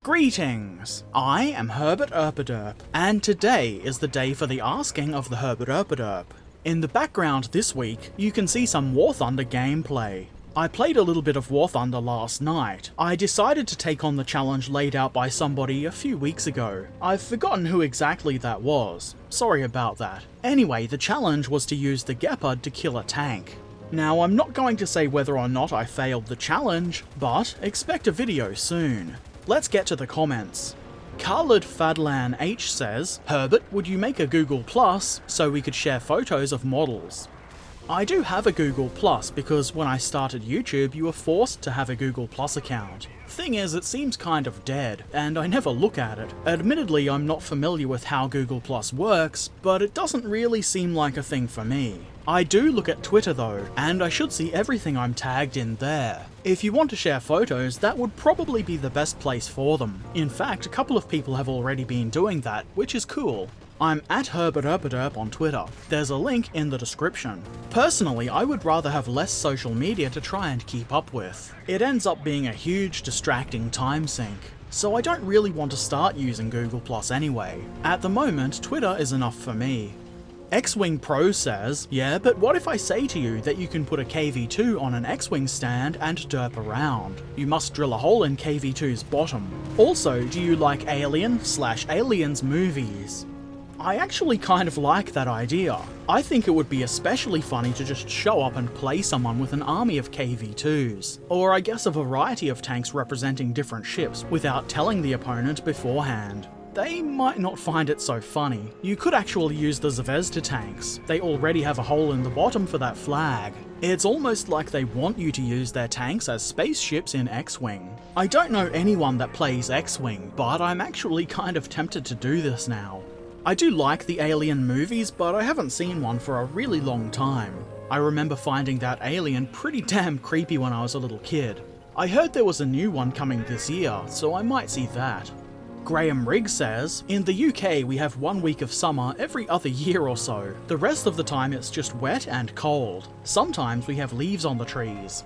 Greetings! I am Herbert Erpaderp, and today is the day for the asking of the Herbert Erpaderp. In the background this week, you can see some War Thunder gameplay. I played a little bit of War Thunder last night. I decided to take on the challenge laid out by somebody a few weeks ago. I've forgotten who exactly that was. Sorry about that. Anyway, the challenge was to use the Gepard to kill a tank. Now, I'm not going to say whether or not I failed the challenge, but expect a video soon. Let's get to the comments. Khalid Fadlan H says, Herbert, would you make a Google Plus so we could share photos of models? I do have a Google Plus because when I started YouTube you were forced to have a Google Plus account. Thing is, it seems kind of dead, and I never look at it. Admittedly, I'm not familiar with how Google Plus works, but it doesn't really seem like a thing for me. I do look at Twitter though, and I should see everything I'm tagged in there. If you want to share photos, that would probably be the best place for them. In fact, a couple of people have already been doing that, which is cool. I'm at Herbert Erpaderp on Twitter. There's a link in the description. Personally, I would rather have less social media to try and keep up with. It ends up being a huge distracting time sink. So I don't really want to start using Google Plus anyway. At the moment, Twitter is enough for me. X-Wing Pro says, yeah, but what if I say to you that you can put a KV-2 on an X-Wing stand and derp around? You must drill a hole in KV-2's bottom. Also, do you like Alien/Aliens movies? I actually kind of like that idea. I think it would be especially funny to just show up and play someone with an army of KV-2s. Or I guess a variety of tanks representing different ships without telling the opponent beforehand. They might not find it so funny. You could actually use the Zvezda tanks. They already have a hole in the bottom for that flag. It's almost like they want you to use their tanks as spaceships in X-Wing. I don't know anyone that plays X-Wing, but I'm actually kind of tempted to do this now. I do like the Alien movies, but I haven't seen one for a really long time. I remember finding that Alien pretty damn creepy when I was a little kid. I heard there was a new one coming this year, so I might see that. Graham Riggs says, in the UK we have 1 week of summer every other year or so. The rest of the time it's just wet and cold. Sometimes we have leaves on the trees.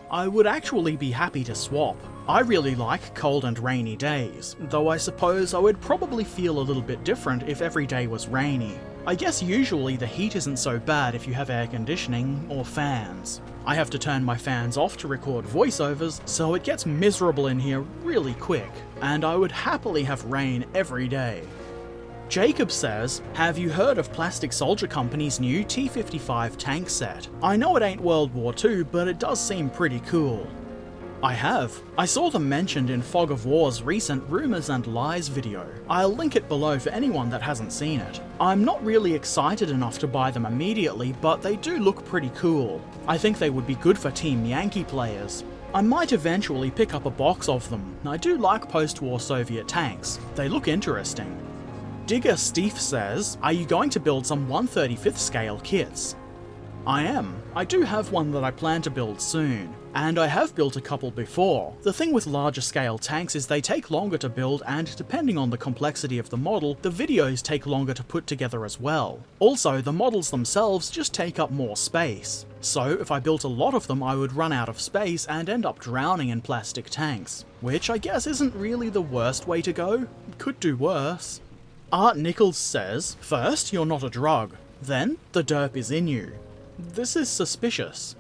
I would actually be happy to swap. I really like cold and rainy days, though I suppose I would probably feel a little bit different if every day was rainy. I guess usually the heat isn't so bad if you have air conditioning or fans. I have to turn my fans off to record voiceovers, so it gets miserable in here really quick, and I would happily have rain every day. Jacob says, have you heard of Plastic Soldier Company's new T-55 tank set? I know it ain't World War II, but it does seem pretty cool. I have. I saw them mentioned in Fog of War's recent Rumours and Lies video. I'll link it below for anyone that hasn't seen it. I'm not really excited enough to buy them immediately, but they do look pretty cool. I think they would be good for Team Yankee players. I might eventually pick up a box of them. I do like post-war Soviet tanks. They look interesting. Digger Steve says, are you going to build some 1/35th scale kits? I am. I do have one that I plan to build soon. And I have built a couple before. The thing with larger scale tanks is they take longer to build, and depending on the complexity of the model, the videos take longer to put together as well. Also, the models themselves just take up more space. So if I built a lot of them, I would run out of space and end up drowning in plastic tanks. Which I guess isn't really the worst way to go. Could do worse. Art Nichols says, first, you're not a drug. Then, the derp is in you. This is suspicious.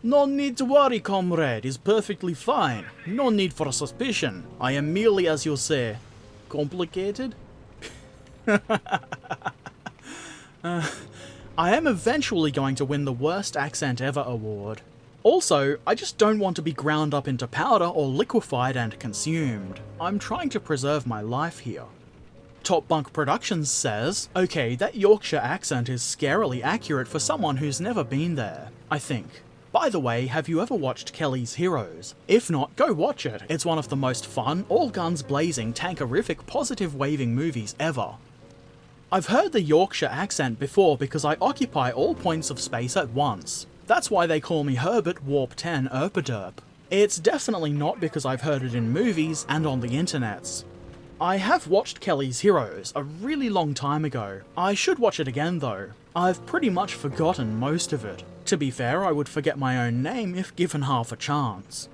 No need to worry, comrade, is perfectly fine. No need for suspicion. I am merely, as you say, complicated? I am eventually going to win the Worst Accent Ever award. Also, I just don't want to be ground up into powder or liquefied and consumed. I'm trying to preserve my life here. Top Bunk Productions says, okay, that Yorkshire accent is scarily accurate for someone who's never been there, I think. By the way, have you ever watched Kelly's Heroes? If not, go watch it. It's one of the most fun, all guns blazing, tankerific, positive waving movies ever. I've heard the Yorkshire accent before because I occupy all points of space at once. That's why they call me Herbert Warp 10 Erpaderp. It's definitely not because I've heard it in movies and on the internets. I have watched Kelly's Heroes a really long time ago. I should watch it again though. I've pretty much forgotten most of it. To be fair, I would forget my own name if given half a chance.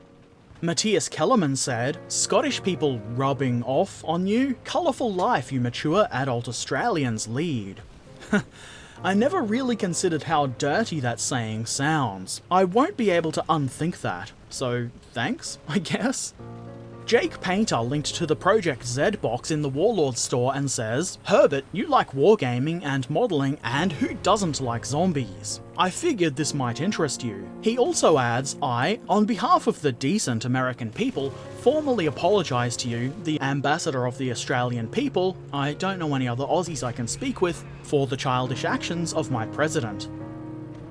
Matthias Kellerman said, Scottish people rubbing off on you? Colourful life you mature adult Australians lead. I never really considered how dirty that saying sounds. I won't be able to unthink that, so thanks, I guess? Jake Painter linked to the Project Z box in the Warlord store and says, Herbert, you like wargaming and modelling, and who doesn't like zombies? I figured this might interest you. He also adds, I, on behalf of the decent American people, formally apologise to you, the ambassador of the Australian people, I don't know any other Aussies I can speak with, for the childish actions of my president.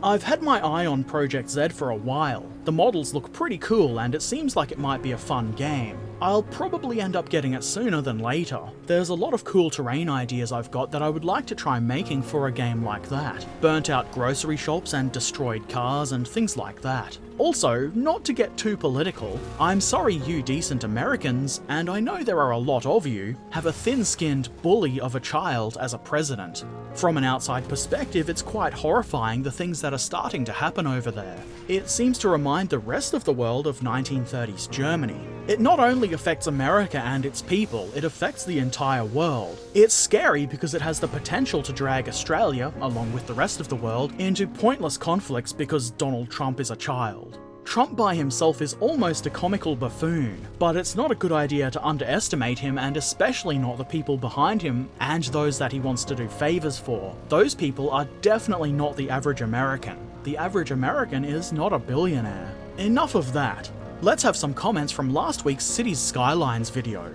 I've had my eye on Project Z for a while. The models look pretty cool and it seems like it might be a fun game. I'll probably end up getting it sooner than later. There's a lot of cool terrain ideas I've got that I would like to try making for a game like that. Burnt out grocery shops and destroyed cars and things like that. Also, not to get too political, I'm sorry you decent Americans, and I know there are a lot of you, have a thin-skinned bully of a child as a president. From an outside perspective, it's quite horrifying the things that are starting to happen over there. It seems to remind the rest of the world of 1930s Germany. It not only affects America and its people, it affects the entire world. It's scary because it has the potential to drag Australia, along with the rest of the world, into pointless conflicts because Donald Trump is a child. Trump by himself is almost a comical buffoon, but it's not a good idea to underestimate him, and especially not the people behind him and those that he wants to do favours for. Those people are definitely not the average American. The average American is not a billionaire. Enough of that. Let's have some comments from last week's Cities Skylines video.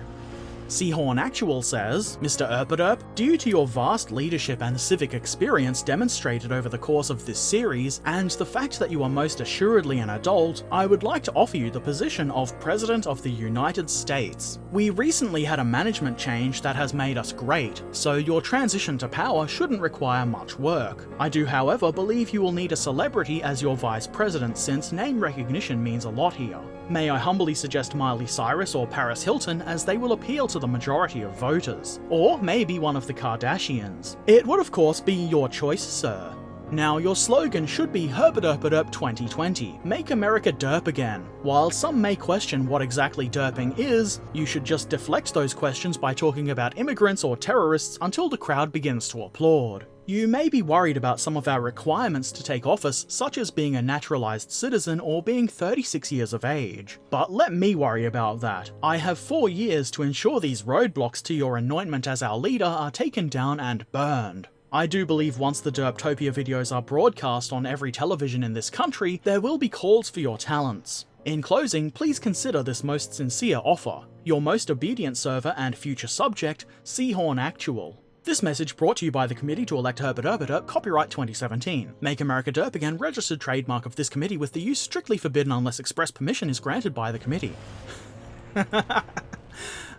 Seahorn Actual says, Mr. Erpaderp, due to your vast leadership and civic experience demonstrated over the course of this series, and the fact that you are most assuredly an adult, I would like to offer you the position of President of the United States. We recently had a management change that has made us great, so your transition to power shouldn't require much work. I do, however, believe you will need a celebrity as your vice president since name recognition means a lot here. May I humbly suggest Miley Cyrus or Paris Hilton, as they will appeal to the majority of voters. Or maybe one of the Kardashians. It would of course be your choice, sir. Now your slogan should be Herbert Erpaderp 2020, make America derp again. While some may question what exactly derping is, you should just deflect those questions by talking about immigrants or terrorists until the crowd begins to applaud. You may be worried about some of our requirements to take office, such as being a naturalized citizen or being 36 years of age. But let me worry about that. I have 4 years to ensure these roadblocks to your anointment as our leader are taken down and burned. I do believe once the Derptopia videos are broadcast on every television in this country, there will be calls for your talents. In closing, please consider this most sincere offer. Your most obedient server and future subject, Seahorn Actual. This message brought to you by the Committee to elect Herbert Erpaderp, copyright 2017. Make America Derp Again, registered trademark of this committee with the use strictly forbidden unless express permission is granted by the committee.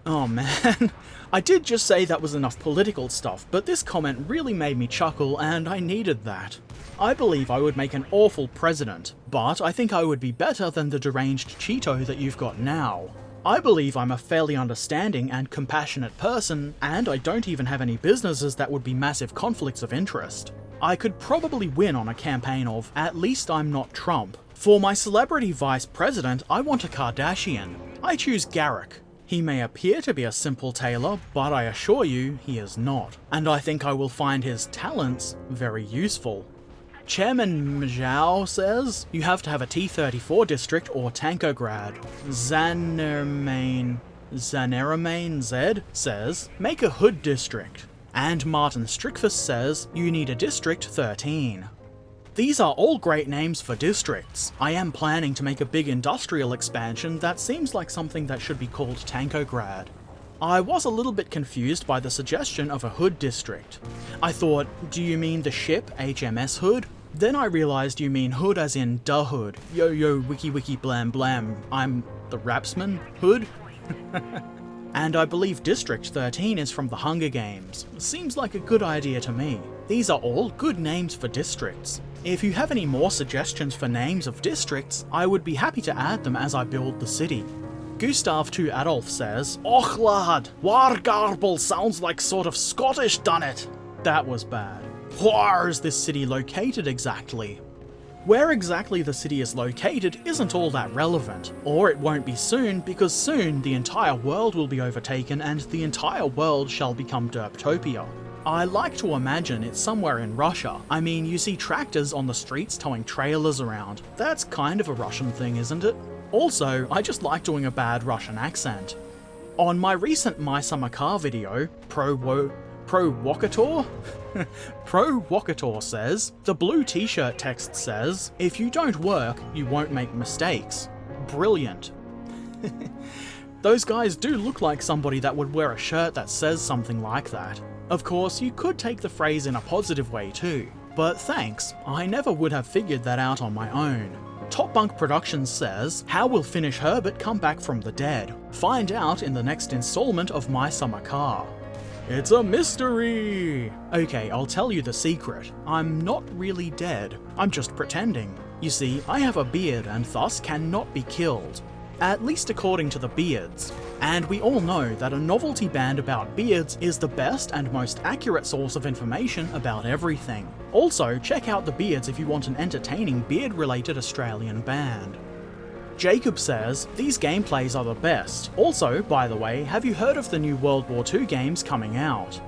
Oh man, I did just say that was enough political stuff, but this comment really made me chuckle and I needed that. I believe I would make an awful president, but I think I would be better than the deranged Cheeto that you've got now. I believe I'm a fairly understanding and compassionate person, and I don't even have any businesses that would be massive conflicts of interest. I could probably win on a campaign of, at least I'm not Trump. For my celebrity vice president, I want a Kardashian. I choose Garrick. He may appear to be a simple tailor, but I assure you, he is not. And I think I will find his talents very useful. Chairman Mzhao says, you have to have a T-34 district or Tankograd. Zanermain Z says, make a Hood district. And Martin Strickfus says, you need a District 13. These are all great names for districts. I am planning to make a big industrial expansion that seems like something that should be called Tankograd. I was a little bit confused by the suggestion of a Hood district. I thought, do you mean the ship HMS Hood? Then I realised you mean Hood as in da Hood. Yo yo wiki wiki blam blam, I'm the Rapsman Hood? And I believe District 13 is from the Hunger Games. Seems like a good idea to me. These are all good names for districts. If you have any more suggestions for names of districts, I would be happy to add them as I build the city. Gustav 2 Adolf says, Och lad, Wargarble sounds like sort of Scottish, done it. That was bad. Where is this city located exactly? Where exactly the city is located isn't all that relevant, or it won't be soon, because soon the entire world will be overtaken and the entire world shall become Derptopia. I like to imagine it's somewhere in Russia. I mean, you see tractors on the streets towing trailers around. That's kind of a Russian thing, isn't it? Also, I just like doing a bad Russian accent. On my recent My Summer Car video, Provocator says, the blue t-shirt text says, if you don't work, you won't make mistakes. Brilliant. Those guys do look like somebody that would wear a shirt that says something like that. Of course, you could take the phrase in a positive way too, but thanks, I never would have figured that out on my own. Top Bunk Productions says, how will Finnish Herbert come back from the dead? Find out in the next installment of My Summer Car. It's a mystery! Okay, I'll tell you the secret. I'm not really dead. I'm just pretending. You see, I have a beard and thus cannot be killed. At least according to the beards. And we all know that a novelty band about beards is the best and most accurate source of information about everything. Also, check out the beards if you want an entertaining beard-related Australian band. Jacob says, these gameplays are the best. Also, by the way, have you heard of the new World War II games coming out?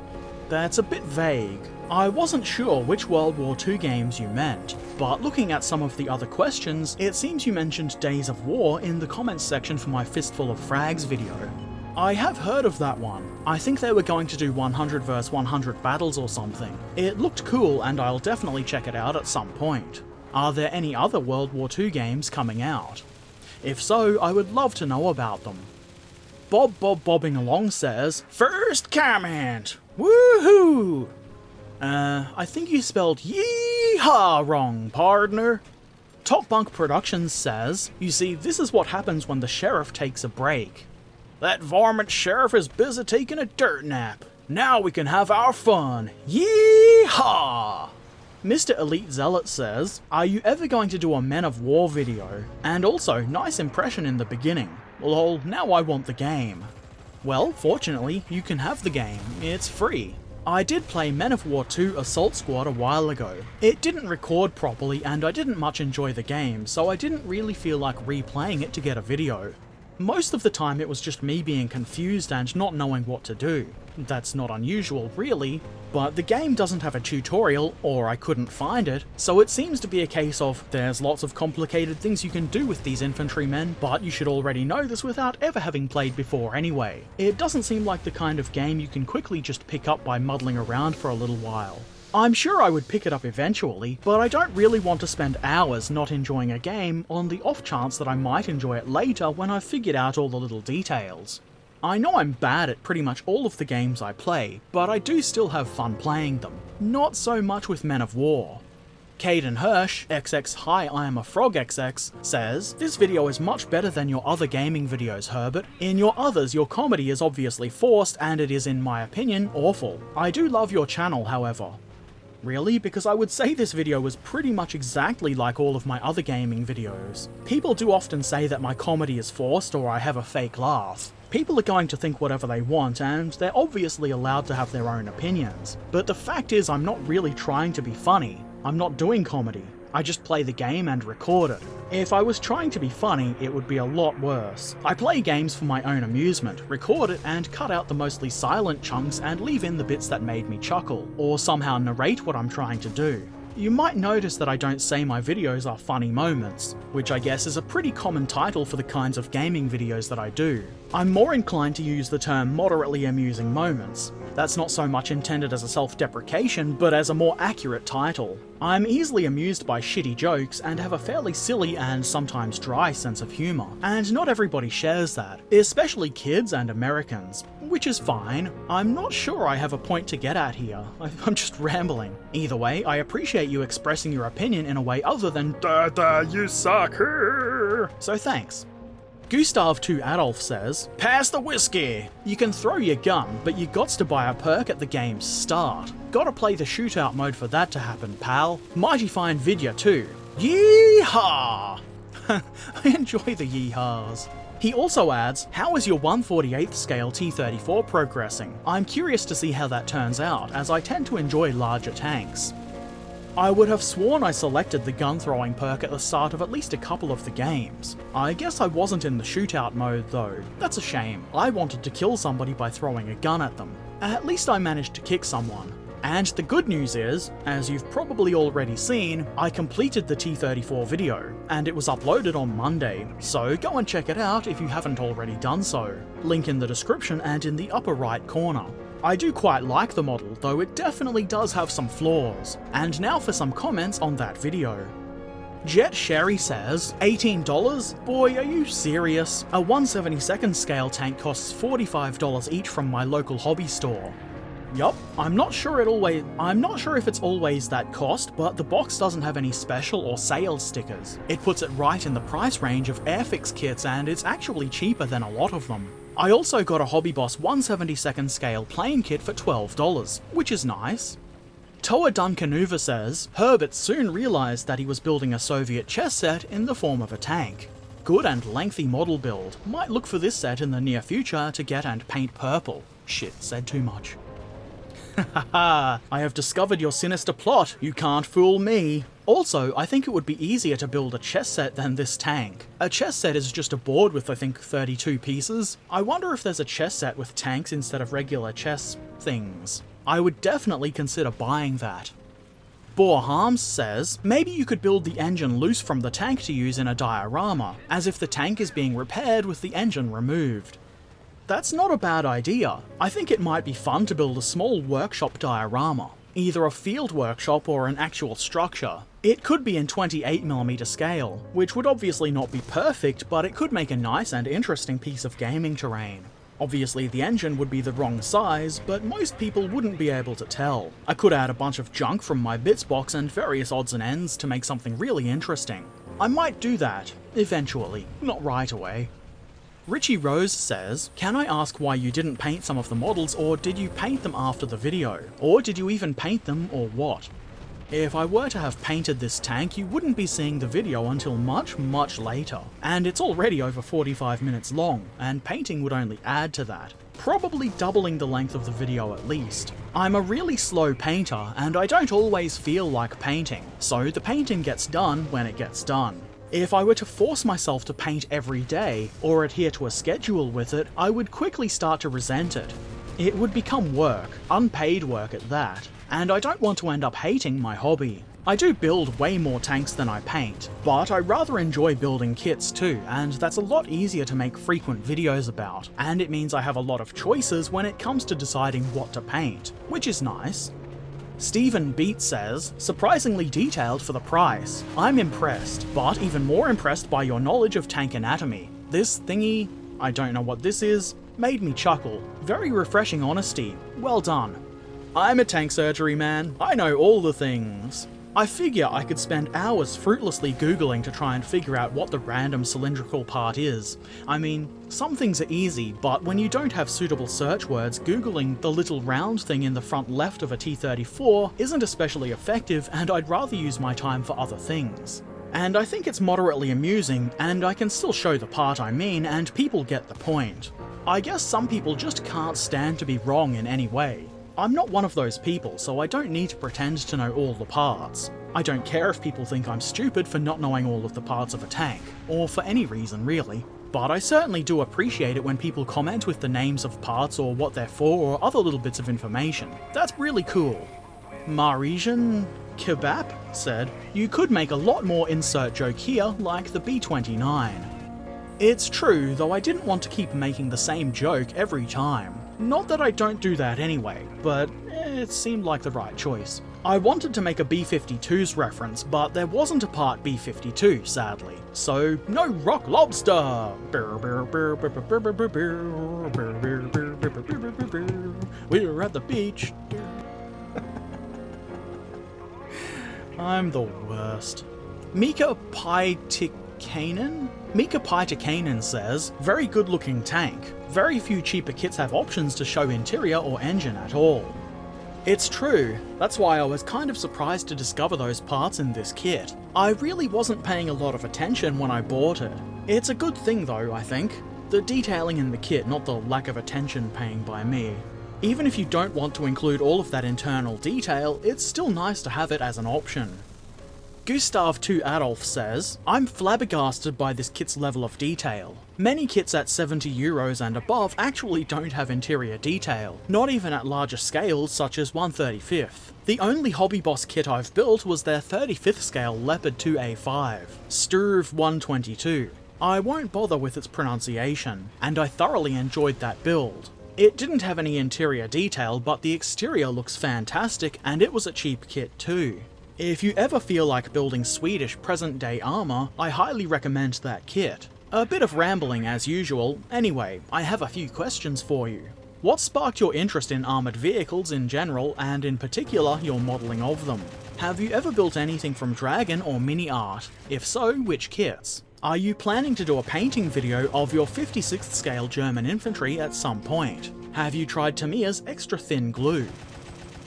That's a bit vague. I wasn't sure which World War II games you meant, but looking at some of the other questions, it seems you mentioned Days of War in the comments section for my Fistful of Frags video. I have heard of that one. I think they were going to do 100 vs 100 battles or something. It looked cool and I'll definitely check it out at some point. Are there any other World War II games coming out? If so, I would love to know about them. Bobbing along says, first comment! Woohoo! I think you spelled yeehaw wrong, partner. Top Bunk Productions says, you see, this is what happens when the sheriff takes a break. That varmint sheriff is busy taking a dirt nap. Now we can have our fun. Yeehaw! Mr. Elite Zealot says, are you ever going to do a Men of War video? And also, nice impression in the beginning. Lol, now I want the game. Well, fortunately, you can have the game. It's free. I did play Men of War 2 Assault Squad a while ago. It didn't record properly and I didn't much enjoy the game, so I didn't really feel like replaying it to get a video. Most of the time it was just me being confused and not knowing what to do. That's not unusual, really, but the game doesn't have a tutorial, or I couldn't find it, so it seems to be a case of there's lots of complicated things you can do with these infantrymen, but you should already know this without ever having played before anyway. It doesn't seem like the kind of game you can quickly just pick up by muddling around for a little while. I'm sure I would pick it up eventually, but I don't really want to spend hours not enjoying a game on the off chance that I might enjoy it later when I've figured out all the little details. I know I'm bad at pretty much all of the games I play, but I do still have fun playing them. Not so much with Men of War. Caden Hirsch, XX Hi I am a Frog XX, says, this video is much better than your other gaming videos, Herbert. In your others, your comedy is obviously forced and it is, in my opinion, awful. I do love your channel, however. Really? Because I would say this video was pretty much exactly like all of my other gaming videos. People do often say that my comedy is forced or I have a fake laugh. People are going to think whatever they want, and they're obviously allowed to have their own opinions. But the fact is, I'm not really trying to be funny. I'm not doing comedy. I just play the game and record it. If I was trying to be funny, it would be a lot worse. I play games for my own amusement, record it, and cut out the mostly silent chunks and leave in the bits that made me chuckle, or somehow narrate what I'm trying to do. You might notice that I don't say my videos are funny moments, which I guess is a pretty common title for the kinds of gaming videos that I do. I'm more inclined to use the term moderately amusing moments. That's not so much intended as a self-deprecation, but as a more accurate title. I'm easily amused by shitty jokes and have a fairly silly and sometimes dry sense of humour, and not everybody shares that, especially kids and Americans, which is fine. I'm not sure I have a point to get at here, I'm just rambling. Either way, I appreciate you expressing your opinion in a way other than "Dada, you suck," so thanks. Gustav 2 Adolf says, pass the whiskey! You can throw your gun, but you gots to buy a perk at the game's start. Gotta play the shootout mode for that to happen, pal. Mighty fine vidya too. Yeehaw! I enjoy the yeehaws. He also adds, how is your 1/48th scale T-34 progressing? I'm curious to see how that turns out, as I tend to enjoy larger tanks. I would have sworn I selected the gun throwing perk at the start of at least a couple of the games. I guess I wasn't in the shootout mode though. That's a shame. I wanted to kill somebody by throwing a gun at them. At least I managed to kick someone. And the good news is, as you've probably already seen, I completed the T-34 video, and it was uploaded on Monday, so go and check it out if you haven't already done so. Link in the description and in the upper right corner. I do quite like the model, though it definitely does have some flaws. And now for some comments on that video. Jet Sherry says, $18? Boy, are you serious? A 1/72nd scale tank costs $45 each from my local hobby store. Yup, I'm not sure if it's always that cost, but the box doesn't have any special or sale stickers. It puts it right in the price range of Airfix kits, and it's actually cheaper than a lot of them. I also got a Hobby Boss 1/72nd scale playing kit for $12, which is nice. Toa Duncanuva says, Herbert soon realised that he was building a Soviet chess set in the form of a tank. Good and lengthy model build. Might look for this set in the near future to get and paint purple. Shit, said too much. Haha, I have discovered your sinister plot, you can't fool me. Also, I think it would be easier to build a chess set than this tank. A chess set is just a board with I think 32 pieces. I wonder if there's a chess set with tanks instead of regular chess things. I would definitely consider buying that. Boar Harms says, maybe you could build the engine loose from the tank to use in a diorama, as if the tank is being repaired with the engine removed. That's not a bad idea. I think it might be fun to build a small workshop diorama, either a field workshop or an actual structure. It could be in 28mm scale, which would obviously not be perfect, but it could make a nice and interesting piece of gaming terrain. Obviously the engine would be the wrong size, but most people wouldn't be able to tell. I could add a bunch of junk from my bits box and various odds and ends to make something really interesting. I might do that, eventually, not right away. Richie Rose says, can I ask why you didn't paint some of the models, or did you paint them after the video? Or did you even paint them, or what? If I were to have painted this tank, you wouldn't be seeing the video until much, much later. And it's already over 45 minutes long, and painting would only add to that. Probably doubling the length of the video at least. I'm a really slow painter, and I don't always feel like painting, so the painting gets done when it gets done. If I were to force myself to paint every day, or adhere to a schedule with it, I would quickly start to resent it. It would become work, unpaid work at that, and I don't want to end up hating my hobby. I do build way more tanks than I paint, but I rather enjoy building kits too, and that's a lot easier to make frequent videos about, and it means I have a lot of choices when it comes to deciding what to paint, which is nice. Stephen Beat says, surprisingly detailed for the price. I'm impressed, but even more impressed by your knowledge of tank anatomy. This thingy, I don't know what this is, made me chuckle. Very refreshing honesty. Well done. I'm a tank surgery man. I know all the things. I figure I could spend hours fruitlessly googling to try and figure out what the random cylindrical part is. I mean, some things are easy, but when you don't have suitable search words, googling the little round thing in the front left of a T-34 isn't especially effective, and I'd rather use my time for other things. And I think it's moderately amusing, and I can still show the part I mean, and people get the point. I guess some people just can't stand to be wrong in any way. I'm not one of those people, so I don't need to pretend to know all the parts. I don't care if people think I'm stupid for not knowing all of the parts of a tank, or for any reason really. But I certainly do appreciate it when people comment with the names of parts or what they're for or other little bits of information. That's really cool. Marisian Kebab said, you could make a lot more insert joke here, like the B-29. It's true, though I didn't want to keep making the same joke every time. Not that I don't do that anyway, but it seemed like the right choice. I wanted to make a B-52's reference, but there wasn't a part B-52, sadly. So, no rock lobster! We're at the beach. I'm the worst. Mika Pytikainen says, very good looking tank. Very few cheaper kits have options to show interior or engine at all. It's true, that's why I was kind of surprised to discover those parts in this kit. I really wasn't paying a lot of attention when I bought it. It's a good thing though, I think. The detailing in the kit, not the lack of attention paying by me. Even if you don't want to include all of that internal detail, it's still nice to have it as an option. Gustav 2 Adolf says, "I'm flabbergasted by this kit's level of detail. Many kits at €70 and above actually don't have interior detail, not even at larger scales such as 1/35th. The only Hobby Boss kit I've built was their 35th scale Leopard 2A5, Sturv 122. I won't bother with its pronunciation, and I thoroughly enjoyed that build. It didn't have any interior detail, but the exterior looks fantastic, and it was a cheap kit too. If you ever feel like building Swedish present-day armour, I highly recommend that kit. A bit of rambling as usual. Anyway, I have a few questions for you. What sparked your interest in armoured vehicles in general, and in particular your modelling of them? Have you ever built anything from Dragon or mini art? If so, which kits? Are you planning to do a painting video of your 56th scale German infantry at some point? Have you tried Tamiya's extra thin glue?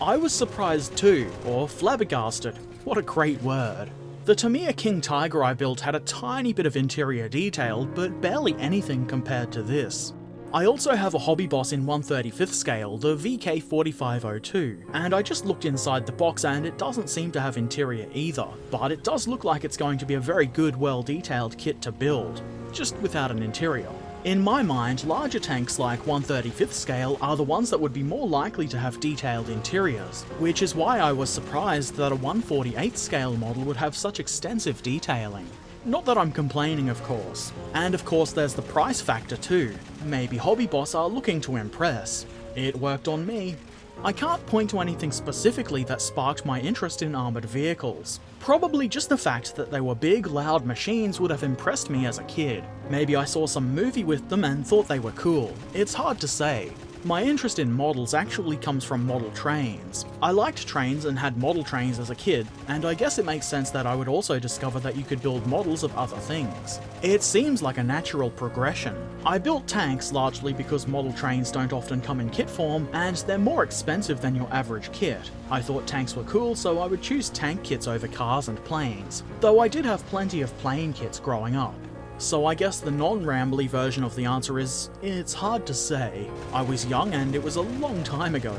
I was surprised too, or flabbergasted. What a great word. The Tamiya King Tiger I built had a tiny bit of interior detail, but barely anything compared to this. I also have a Hobby Boss in 1/35th scale, the VK4502, and I just looked inside the box and it doesn't seem to have interior either, but it does look like it's going to be a very good, well-detailed kit to build, just without an interior. In my mind, larger tanks like 1/35th scale are the ones that would be more likely to have detailed interiors, which is why I was surprised that a 1/48th scale model would have such extensive detailing. Not that I'm complaining, of course. And of course there's the price factor too. Maybe Hobby Boss are looking to impress. It worked on me. I can't point to anything specifically that sparked my interest in armoured vehicles. Probably just the fact that they were big, loud machines would have impressed me as a kid. Maybe I saw some movie with them and thought they were cool. It's hard to say. My interest in models actually comes from model trains. I liked trains and had model trains as a kid, and I guess it makes sense that I would also discover that you could build models of other things. It seems like a natural progression. I built tanks largely because model trains don't often come in kit form, and they're more expensive than your average kit. I thought tanks were cool, so I would choose tank kits over cars and planes, though I did have plenty of plane kits growing up. So I guess the non-rambly version of the answer is, it's hard to say. I was young and it was a long time ago.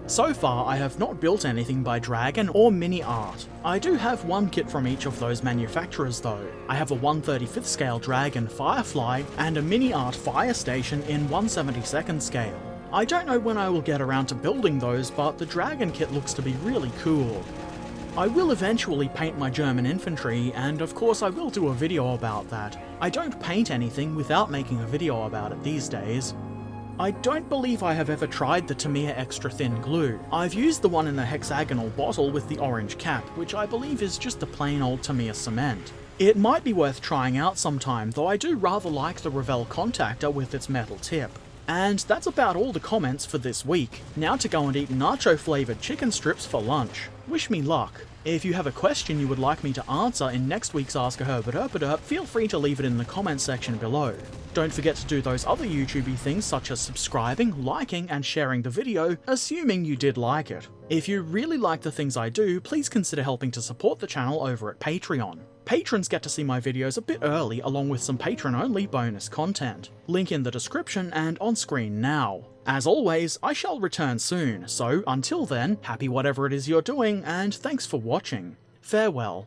So far, I have not built anything by Dragon or Mini Art. I do have one kit from each of those manufacturers though. I have a 1/35th scale Dragon Firefly and a Mini Art Fire Station in 1/72nd scale. I don't know when I will get around to building those, but the Dragon kit looks to be really cool. I will eventually paint my German infantry, and of course I will do a video about that. I don't paint anything without making a video about it these days. I don't believe I have ever tried the Tamiya extra thin glue. I've used the one in the hexagonal bottle with the orange cap, which I believe is just a plain old Tamiya cement. It might be worth trying out sometime, though I do rather like the Revell contactor with its metal tip. And that's about all the comments for this week. Now to go and eat nacho flavoured chicken strips for lunch. Wish me luck. If you have a question you would like me to answer in next week's Ask a Herbert Erpaderp, feel free to leave it in the comments section below. Don't forget to do those other YouTubey things such as subscribing, liking, and sharing the video, assuming you did like it. If you really like the things I do, please consider helping to support the channel over at Patreon. Patrons get to see my videos a bit early along with some patron-only bonus content. Link in the description and on screen now. As always, I shall return soon, so until then, happy whatever it is you're doing, and thanks for watching. Farewell.